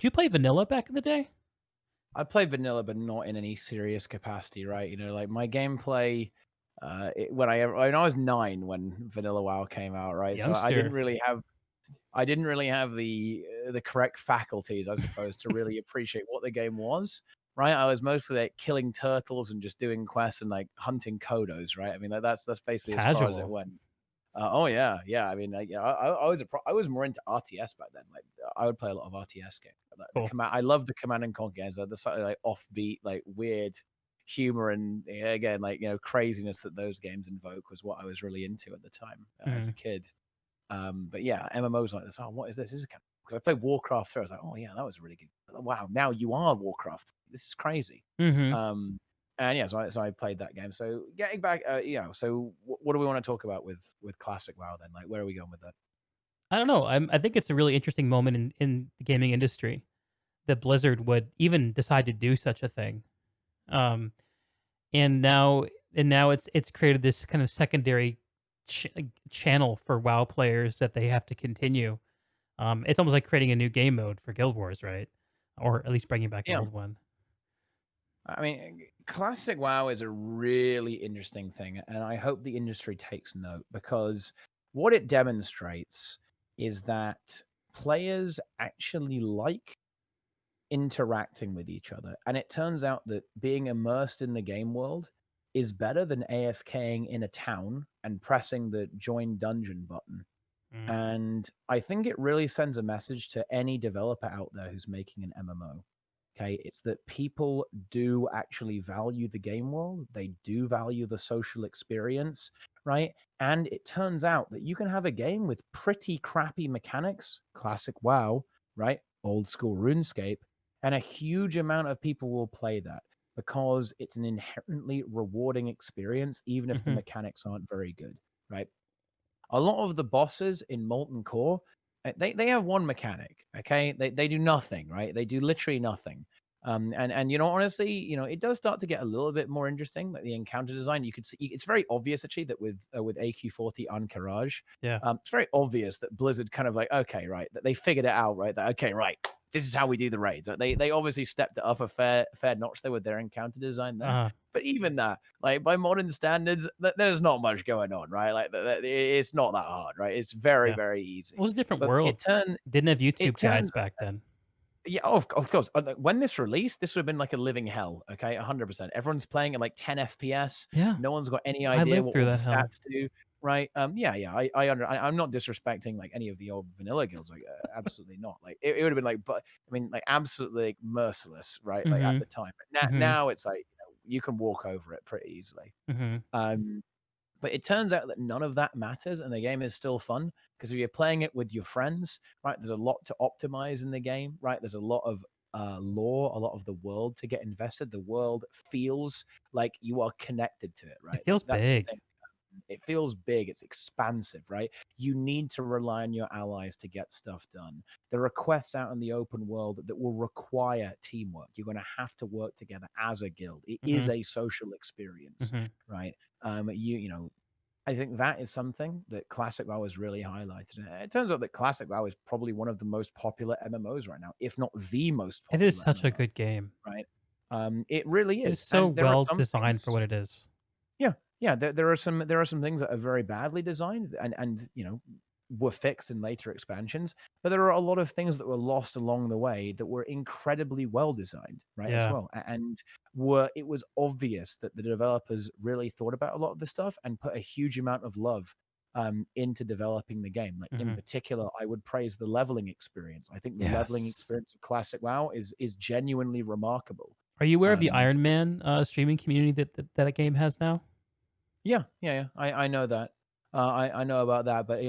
Did you play vanilla back in the day? I played vanilla, but not in any serious capacity, right? Like my gameplay, when I was 9 when Vanilla WoW came out, right? So Youngster. I didn't really have the correct faculties, I suppose, to really appreciate what the game was, right? I was mostly like killing turtles and just doing quests and like hunting kodos, right? I mean, that's basically as far as it Casual. went. Oh yeah, yeah. I mean, yeah, I was I was more into RTS back then. Like, I would play a lot of RTS games. The Cool. command, I love the Command and Conquer games. Like the slightly like offbeat, like weird humor and yeah, again, like craziness that those games invoke was what I was really into at the time as a Mhm. kid. But yeah, MMOs like this. Oh, what is this? This is kind of because I played Warcraft 3. I was like, oh yeah, that was really good. Wow, now you are Warcraft. This is crazy. Mhm. Um, and yeah, so I played that game. So getting back, so what do we want to talk about with Classic WoW then? Like, where are we going with that? I don't know. I think it's a really interesting moment in the gaming industry that Blizzard would even decide to do such a thing. Um, and now it's created this kind of secondary channel for WoW players that they have to continue. It's almost like creating a new game mode for Guild Wars, right? Or at least bringing back an Yeah, old one. I mean, Classic WoW is a really interesting thing, and I hope the industry takes note because what it demonstrates is that players actually like interacting with each other. And it turns out that being immersed in the game world is better than AFKing in a town and pressing the join dungeon button. Mm. And I think it really sends a message to any developer out there who's making an MMO. Okay, it's that people do actually value the game world, they do value the social experience, right? And it turns out that you can have a game with pretty crappy mechanics, classic WoW, right? Old school RuneScape, and a huge amount of people will play that because it's an inherently rewarding experience, even if the Mhm. mechanics aren't very good, right? A lot of the bosses in Molten Core, they have one mechanic, okay? They do nothing, right? They do literally nothing. And honestly, it does start to get a little bit more interesting. Like the encounter design, you could see it's very obvious actually that with AQ40 Encourage, Yeah. it's very obvious that Blizzard kind of like, okay, right, that they figured it out, right? That okay, right, this is how we do the raids. They obviously stepped it up a fair notch there with their encounter design there. Uh, But even that, like by modern standards, there's not much going on, right? Like it's not that hard, right? It's very, yeah. very It easy. was a different But world. Didn't have it YouTube guides turns back then. yeah, of course. When this released, this would have been like a living hell. Okay, 100%. Everyone's playing at like 10 FPS. Yeah. No one's got any I idea lived what through all the that hell. stats do, right? Yeah. I'm not disrespecting like any of the old vanilla guilds, like absolutely not. Like it would have been like, but I mean, like absolutely like, merciless, right? Like at Mhm. the time. But Mhm. now it's like you can walk over it pretty easily. Mhm. Um, but it turns out that none of that matters, and the game is still fun because if you're playing it with your friends, right, there's a lot to optimize in the game, right? There's a lot of lore, a lot of the world to get invested. The world feels like you are connected to it, It right? feels That's the big. thing. It feels big, it's expansive, right? You need to rely on your allies to get stuff done. There are quests out in the open world that will require teamwork. You're going to have to work together as a guild. It is Mhm. a social experience, Mhm. right? I think that is something that Classic WoW has really highlighted. And it turns out that Classic WoW is probably one of the most popular MMOs right now, if not the most It is popular such a MMO, good game. right? It really It is is. so And there are well some designed for things, what it is. yeah, yeah. There are some things that are very badly designed and were fixed in later expansions, but there are a lot of things that were lost along the way that were incredibly well designed, right? As Yeah. well, and were it was obvious that the developers really thought about a lot of this stuff and put a huge amount of love into developing the game. Like in Mhm. particular, I would praise the leveling experience. I think the leveling Yes. experience of Classic WoW is genuinely remarkable. Are you aware of the Um, Iron Man, streaming community that game has now? Yeah. I know that. I know about that, but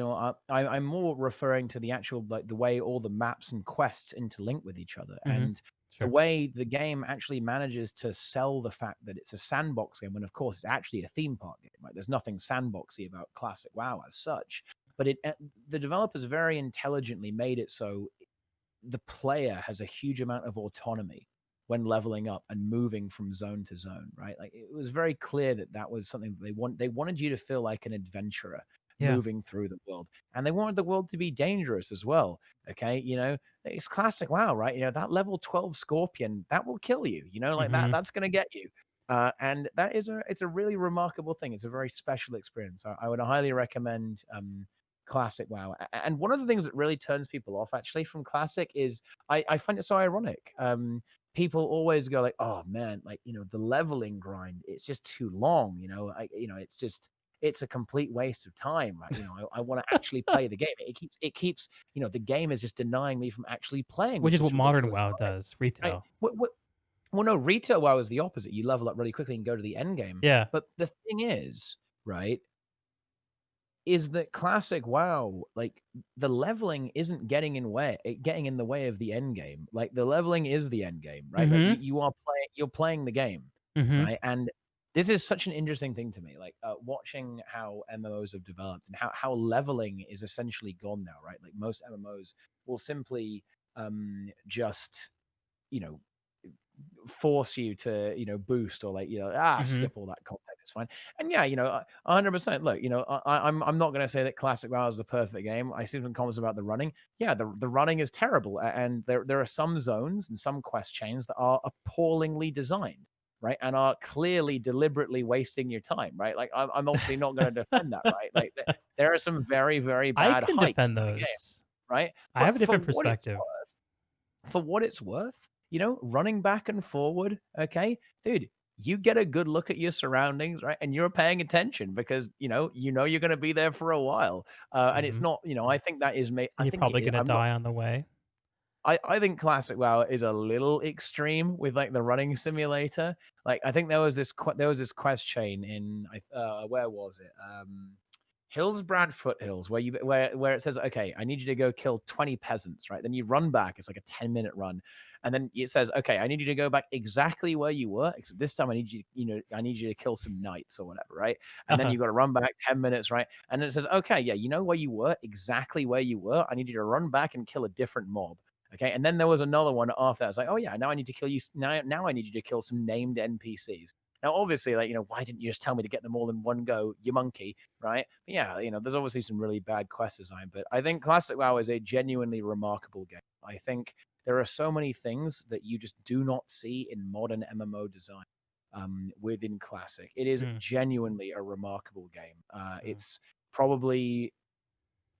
I'm more referring to the actual like the way all the maps and quests interlink with each other, Mhm. and the Sure. way the game actually manages to sell the fact that it's a sandbox game, when of course it's actually a theme park game. Right? There's nothing sandboxy about Classic WoW as such, but the developers very intelligently made it so the player has a huge amount of autonomy when leveling up and moving from zone to zone, right? Like it was very clear that that was something that they wanted you to feel like an adventurer, Yeah. moving through the world, and they wanted the world to be dangerous as well. Okay, it's classic WoW, right? That level 12 scorpion that will kill you. Like that. Mhm. That's gonna get you. And that is it's a really remarkable thing. It's a very special experience. I would highly recommend classic WoW. And one of the things that really turns people off actually from classic is I find it so ironic. People always go like, "Oh man, like the leveling grind, it's just too long." It's a complete waste of time. Right? I want to actually play the game. It keeps the game is just denying me from actually playing, Which which is is what modern ridiculous, WoW does, right? retail. Well, no, retail WoW is the opposite. You level up really quickly and go to the end game. Yeah. But the thing is, right, is that classic WoW, like the leveling isn't getting in the way of the end game. Like the leveling is the end game, right? Like Mhm. you're playing the game, Mhm. right? And this is such an interesting thing to me, like watching how MMOs have developed and how leveling is essentially gone now, right? Like most MMOs will simply just you know force you to boost or like Mhm. skip all that content. It's fine. And yeah, 100%. Look, I'm not going to say that Classic WoW is the perfect game. I see some comments about the running. Yeah, the running is terrible, and there are some zones and some quest chains that are appallingly designed, right, and are clearly deliberately wasting your time, right. Like I'm obviously not going to defend that, right. Like there are some very very I bad can hikes defend in the game, those. right. I have But a different perspective. for what it's worth, running back and forward, okay, dude, you get a good look at your surroundings, right? And you're paying attention because you're going to be there for a while, and it's Mhm. not, I think that is And I you're think probably gonna I'm not. die on the way. I think Classic WoW is a little extreme with like the running simulator. Like I think there was this quest chain in where was it? Hillsbrad Foothills, where it says, okay, I need you to go kill 20 peasants, right? Then you run back. It's like a 10-minute run. And then it says, okay, I need you to go back exactly where you were, except this time I need you to kill some knights or whatever, right? And then Uh-huh. you got to run back 10 minutes, right? And then it says, okay, yeah, you know where you were, exactly where you were. I need you to run back and kill a different mob. Okay. And then there was another one after that. It's like, oh yeah, now I need to kill you. Now I need you to kill some named NPCs. Now, obviously, like, why didn't you just tell me to get them all in one go, you monkey, right? But yeah, there's obviously some really bad quest design, but I think Classic WoW is a genuinely remarkable game. I think there are so many things that you just do not see in modern MMO design within Classic. It is Mm, genuinely a remarkable game. mm. It's probably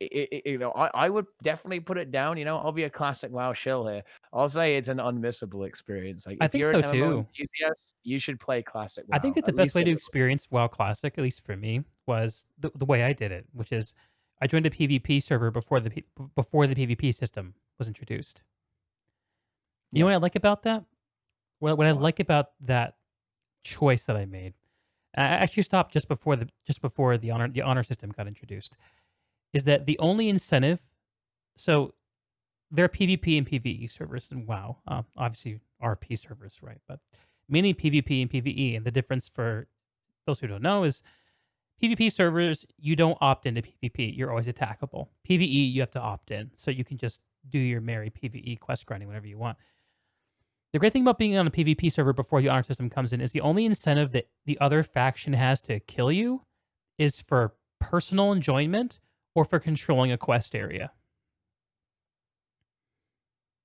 I would definitely put it down. I'll be a classic WoW shill here. I'll say it's an unmissable experience. Like I if think you're an so MMO too. enthusiast, you should play classic I think WoW, that the at best least way a to little bit. experience WoW Classic, at least for me, was the way I did it, which is I joined a PvP server before the PvP system was introduced. You know Yeah. what I like about that? What I What? like about that choice that I made. I actually stopped just before the honor system got introduced. Is that the only incentive? So there are PvP and PvE servers in WoW. Obviously RP servers, right? But mainly PvP and PvE. And the difference for those who don't know is PvP servers, you don't opt into PvP. You're always attackable. PvE, you have to opt in. So you can just do your merry PvE quest grinding whenever you want. The great thing about being on a PvP server before the honor system comes in is the only incentive that the other faction has to kill you is for personal enjoyment or for controlling a quest area.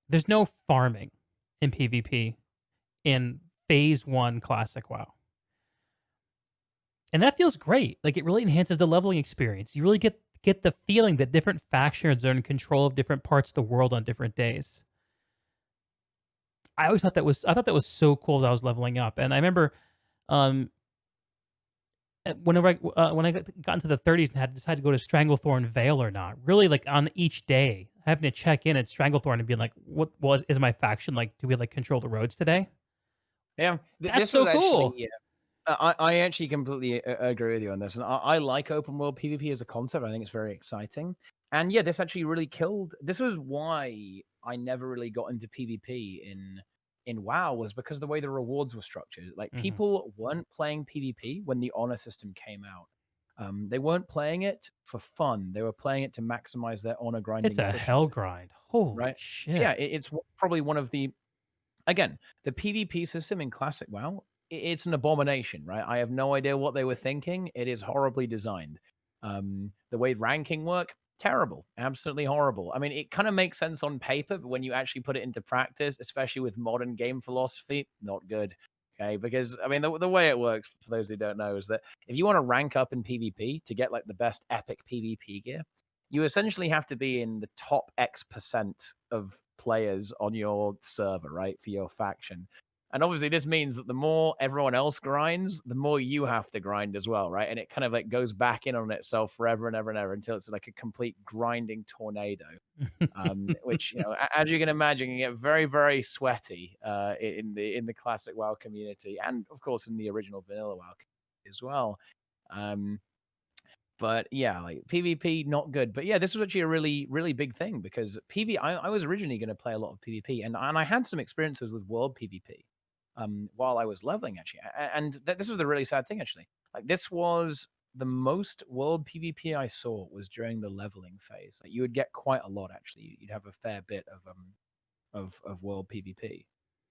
There's no farming in PvP in phase 1 classic WoW. And that feels great. Like it really enhances the leveling experience. You really get the feeling that different factions are in control of different parts of the world on different days. I thought that was so cool as I was leveling up. And I remember um when I got into the 30s and had to decide to go to Stranglethorn Vale or not. Really like on each day having to check in at Stranglethorn and being like, what was is my faction like? Do we like control the roads today? Yeah. That's This was so cool. actually. I actually completely agree with you on this, and I like open world PvP as a concept. I think it's very exciting, and yeah, this actually really killed. This was why I never really got into PvP in WoW, was because the way the rewards were structured. Like Mhm. people weren't playing PvP when the honor system came out. They weren't playing it for fun. They were playing it to maximize their honor It's grinding a hell efficiency. grind. Holy Right? Yeah, shit. it's probably one of the again, the PvP system in Classic WoW, it's an abomination, right? I have no idea what they were thinking. It is horribly designed. The way ranking work, terrible, absolutely horrible. I mean, it kind of makes sense on paper, but when you actually put it into practice, especially with modern game philosophy, not good. Okay, because I mean, the way it works, for those who don't know, is that if you want to rank up in PvP to get like the best epic PvP gear, you essentially have to be in the top X% of players on your server, right, for your faction. And obviously, this means that the more everyone else grinds, the more you have to grind as well, right? And it kind of like goes back in on itself forever and ever and ever until it's like a complete grinding tornado. Which as you can imagine, you get very, very sweaty in the classic WoW community, and of course in the original vanilla WoW community as well. But yeah, like PvP, not good. But yeah, this was actually a really, really big thing because I was originally going to play a lot of PvP, and I had some experiences with world PvP while I was leveling actually. And this was the really sad thing actually. Like this was the most world PvP I saw was during the leveling phase. Like you would get quite a lot actually. You'd have a fair bit of world PvP.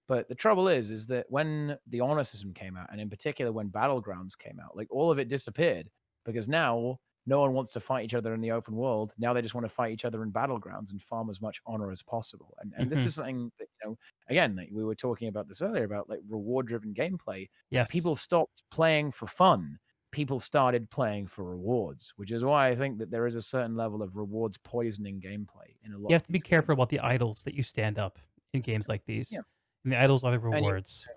But the trouble is that when the honor system came out, and in particular when battlegrounds came out, like all of it disappeared because now no one wants to fight each other in the open world. Now they just want to fight each other in battlegrounds and farm as much honor as possible. And this Mhm. is something that again, like we were talking about this earlier about like reward driven gameplay. Yes. People stopped playing for fun. People started playing for rewards, which is why I think that there is a certain level of rewards poisoning gameplay in a You lot have of to be these careful games. about the idols that you stand up in games like Yeah, these. And the idols are the and you rewards.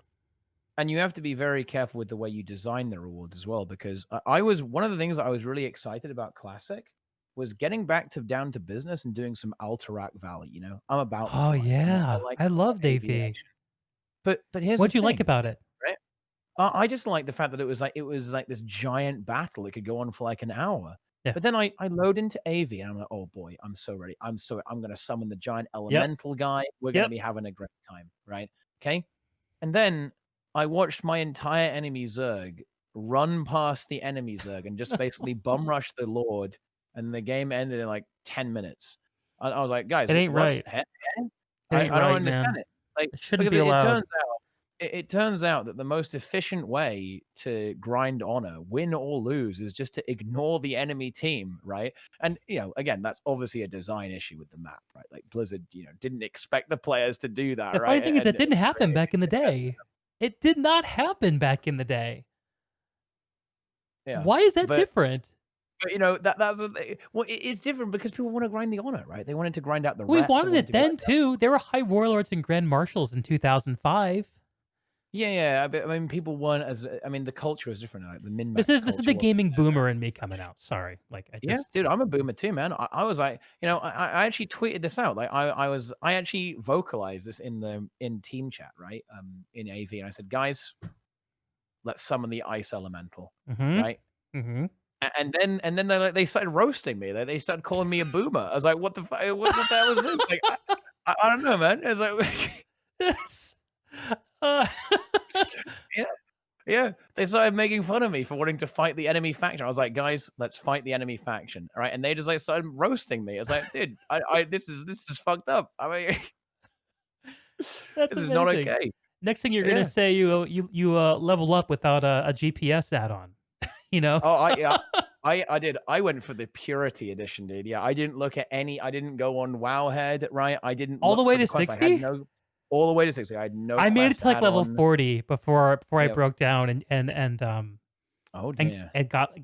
and you have to be very careful with the way you design the rewards as well, because I was one of the things that I was really excited about Classic was getting back to down to business and doing some Alterac Valley. I'm about that Oh, life. I yeah. like I a lot loved of AV. aviation. But here's the What'd you like thing, about it? right? I just like the fact that it was like this giant battle. It could go on for like an hour. Yeah. But then I load into AV and I'm like, oh boy, I'm so ready. I'm gonna summon the giant Yep. elemental guy. We're gonna Yep. be having a great time, right? Okay. And then I watched my entire enemy Zerg run past the enemy Zerg and just basically bum rush the Lord, and the game ended in like 10 minutes. I was like, guys, It ain't what? right. Eh? It ain't I don't right, understand man. it. Like, It shouldn't because be it turns allowed. out it turns out that the most efficient way to grind honor, win or lose, is just to ignore the enemy team, right? And again, that's obviously a design issue with the map, right? Like Blizzard, didn't expect the players to do that, The funny right? thing is And that didn't happen back in the created day. It did not happen back in the day. yeah, Why is that but different? that's well, it's different because people want to grind the honor, right? They wanted to grind out the We rep. They wanted wanted it to grind then out. too. There were high warlords and grand marshals in 2005. Yeah, yeah. I mean, people weren't as. I mean, the culture was different. Like the min This max is this is culture the wasn't gaming there back boomer in then. me coming out. Sorry. Like I Yeah, just dude, I'm a boomer too, man. I was like, I actually tweeted this out. Like, I actually vocalized this in team chat, right? In AV, and I said, guys, let's summon the ice elemental, Mhm. right? Mhm. And then they started roasting me. They started calling me a boomer. I was like, what the hell is this? Like, I don't know, man. It's like, Yes. Uh, yeah, yeah. They started making fun of me for wanting to fight the enemy faction. I was like, guys, let's fight the enemy faction, all right? And they just like started roasting me. I was like, dude, this is fucked up. I mean, That's this is not amazing. okay. Next thing you're gonna Yeah. say you level up without a GPS add-on, you know? Oh, yeah. I did. I went for the purity edition, dude. Yeah, I didn't look at any. I didn't go on Wowhead, right? I didn't All the look way for the to quest. I had 60? no all the way to 60. I had no I made it quest to like add level on. 40 before I Yeah. broke down Oh and dear. and got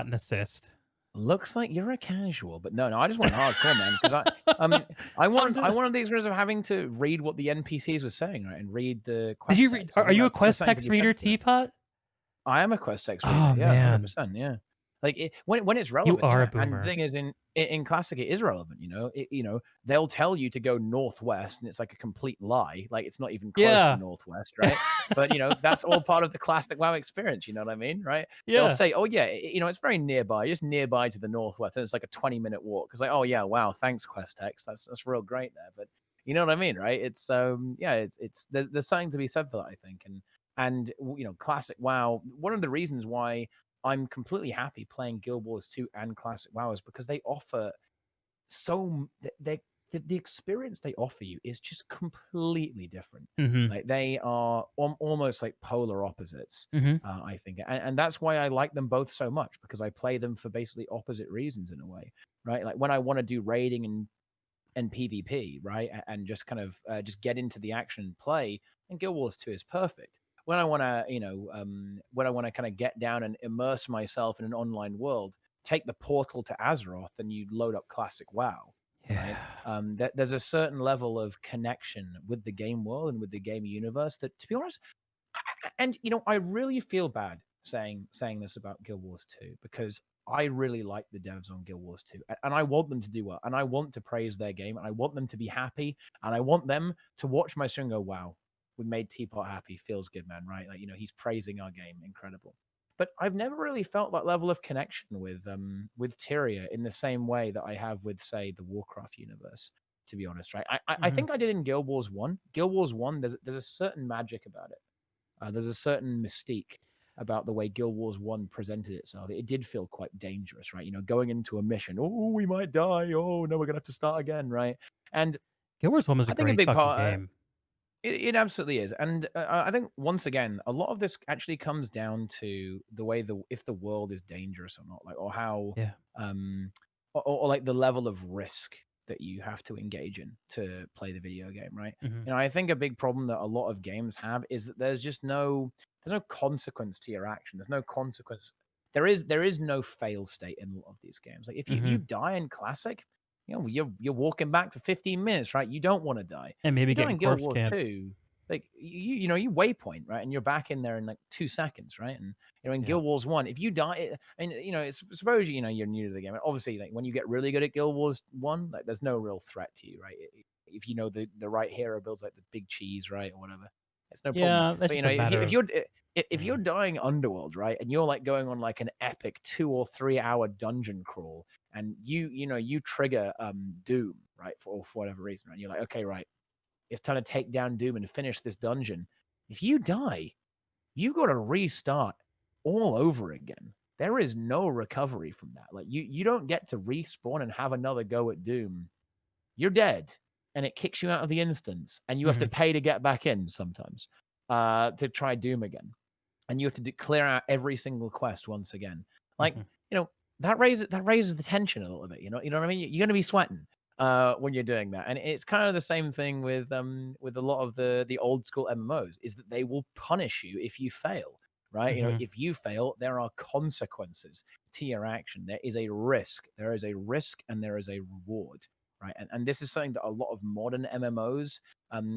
an assist. Looks like you're a casual, but no, I just went hardcore, man, because I I'm wanted I just wanted the experience of having to read what the NPCs were saying, right, and read the Did quest you read text. I are think you a there's quest something to text be said reader, for it. Teapot? I am a quest text reader. Oh, Yeah, man. 100%. Yeah. Like when it's You relevant, are a yeah. And the boomer. thing is, in classic, it is relevant. They'll tell you to go northwest, and it's like a complete lie. Like it's not even close to Yeah. northwest, right? But that's all part of the classic WoW experience. You know what I mean, right? They'll Yeah. say, oh yeah, it's very nearby, just nearby to the northwest, and it's like a 20-minute walk. It's like, oh yeah, wow, thanks, quest text. That's real great there. But you know what I mean, right? It's yeah, it's there's something to be said for that, I think, and classic WoW. One of the reasons why I'm completely happy playing Guild Wars 2 and Classic WoW is because they offer they're the experience they offer you is just completely different. Mhm. Like they are almost like polar opposites. Mhm. I think, and that's why I like them both so much, because I play them for basically opposite reasons in a way, right? Like when I want to do raiding and PvP, right, and just kind of just get into the action and play, and Guild Wars 2 is perfect. When I want to, when I want to kind of get down and immerse myself in an online world, take the portal to Azeroth, and you load up classic WoW, right? Yeah. There's a certain level of connection with the game world and with the game universe that, to be honest, and I really feel bad saying this about Guild Wars 2, because I really like the devs on Guild Wars 2, and I want them to do well, and I want to praise their game, and I want them to be happy, and I want them to watch my stream and go, wow, we made Teapot happy, feels good, man, right? Like, he's praising our game, incredible. But I've never really felt that level of connection with Tyria in the same way that I have with, say, the Warcraft universe, to be honest, right? I Mhm. think I did in Guild Wars 1. Guild Wars 1, there's a certain magic about it. There's a certain mystique about the way Guild Wars 1 presented itself. It did feel quite dangerous, right? Going into a mission, oh, we might die. Oh, no, we're going to have to start again, right? And Guild Wars 1 was a I think a great big fucking part, game. it absolutely is. And I think, once again, a lot of this actually comes down to the way if the world is dangerous or not, like, or how, Yeah. um, or like the level of risk that you have to engage in to play the video game, right? Mhm. I think a big problem that a lot of games have is that there's no consequence to your action. There's no consequence. There is no fail state in a lot of these games. Like if you Mhm. die in classic, you're walking back for 15 minutes, right? You don't want to die. And If maybe you die getting in Guild corpse Wars camped. 2, like you waypoint, right? And you're back in there in like 2 seconds, right? And in Yeah. Guild Wars 1, if you die, and suppose you're new to the game. Obviously, like when you get really good at Guild Wars 1, like there's no real threat to you, right? If you know the right hero builds like the big cheese, right, or whatever, it's no problem. Yeah, that's But just a if you matter if of you're if yeah. you're dying Underworld, right, and you're like going on like an epic 2 or 3 hour dungeon crawl, and you trigger Doom, right, for whatever reason, right, you're like, okay, right, it's time to take down Doom and finish this dungeon. If you die, you got to restart all over again. There is no recovery from that. Like you don't get to respawn and have another go at Doom. You're dead, and it kicks you out of the instance, and you have to Mhm. pay to get back in sometimes, to try Doom again, and you have to clear out every single quest once again. Like, Mhm. that raises the tension a little bit. You know what I mean. You're going to be sweating when you're doing that, and it's kind of the same thing with a lot of the old school MMOs, is that they will punish you if you fail. Right? Mhm. If you fail, there are consequences to your action. There is a risk. There is a risk, and there is a reward. Right? And this is something that a lot of modern MMOs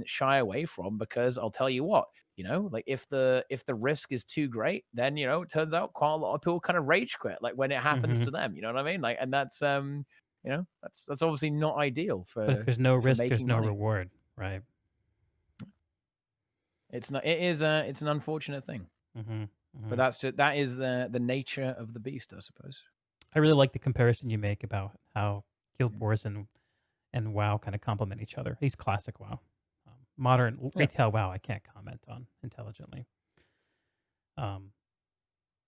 shy away from, because I'll tell you what, like if the risk is too great, then it turns out quite a lot of people kind of rage quit, like when it happens Mhm. to them. You know what I mean? Like, and that's obviously not ideal But if for there's no risk, there's making no money. reward, right? It's not. It's an unfortunate thing, Mhm. but Mhm. that is the nature of the beast, I suppose. I really like the comparison you make about how Guild Yeah. Wars and WoW kind of complement each other. He's classic WoW. Modern Yeah. retail WoW, I can't comment on intelligently. Um,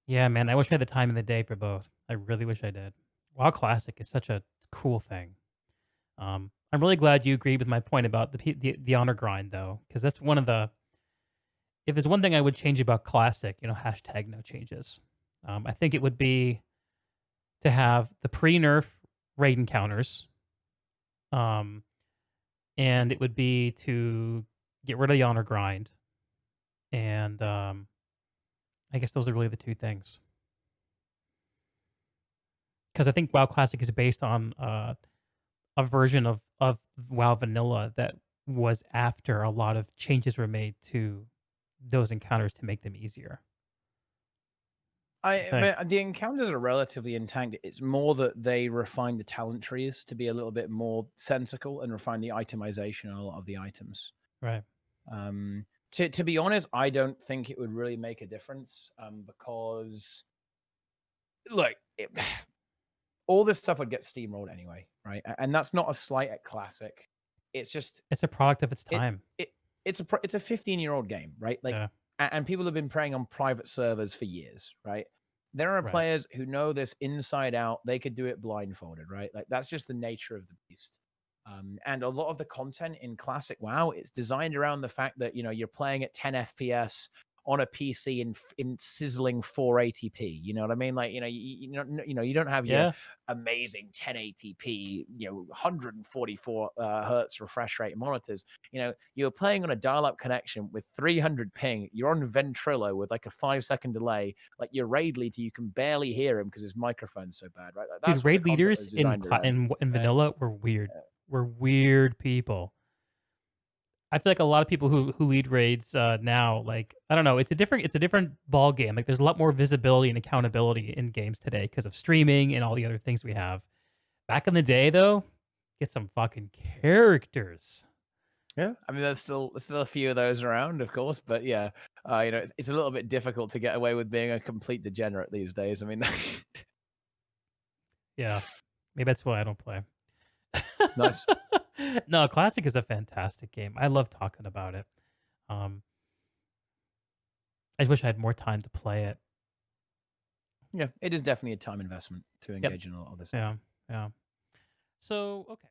yeah, man, I wish I had the time in the day for both. I really wish I did. WoW Classic is such a cool thing. I'm really glad you agreed with my point about the honor grind, though, because that's one of the. If there's one thing I would change about Classic, hashtag no changes. I think it would be to have the pre-nerf raid encounters, um, and it would be to get rid of the honor grind, and I guess those are really the two things. Because I think WoW Classic is based on a version of WoW Vanilla that was after a lot of changes were made to those encounters to make them easier. I think. But the encounters are relatively intact. It's more that they refine the talent trees to be a little bit more sensical and refine the itemization on a lot of the items. Right. Um, to be honest, I don't think it would really make a difference, because look, all this stuff would get steamrolled anyway, right? And that's not a slight at Classic. It's just It's a product of its it time. it it's a 15-year-old game, right? Like, Yeah. and people have been playing on private servers for years, right? There are Right. players who know this inside out. They could do it blindfolded, right? Like, that's just the nature of the beast. And a lot of the content in classic WoW, it's designed around the fact that you're playing at 10 FPS on a PC in sizzling 480p. You know what I mean? Like you don't have your Yeah. amazing 1080p 144 hertz refresh rate monitors. You're playing on a dial-up connection with 300 ping. You're on Ventrilo with like a 5-second delay. Like your raid leader, you can barely hear him because his microphone's so bad, right? Like, Dude, that's what the raid content leaders was designed around. in Right? vanilla were weird. Were weird people. I feel like a lot of people who lead raids now, like I don't know, it's a different ball game. Like there's a lot more visibility and accountability in games today because of streaming and all the other things we have. Back in the day, though, get some fucking characters. Yeah, I mean, there's still a few of those around, of course, but yeah, it's a little bit difficult to get away with being a complete degenerate these days. I mean, Yeah, maybe that's why I don't play. nice. No, Classic is a fantastic game. I love talking about it. Um, I just wish I had more time to play it. Yeah, it is definitely a time investment to Yep. engage in a lot of this stuff. Yeah. Yeah. So okay.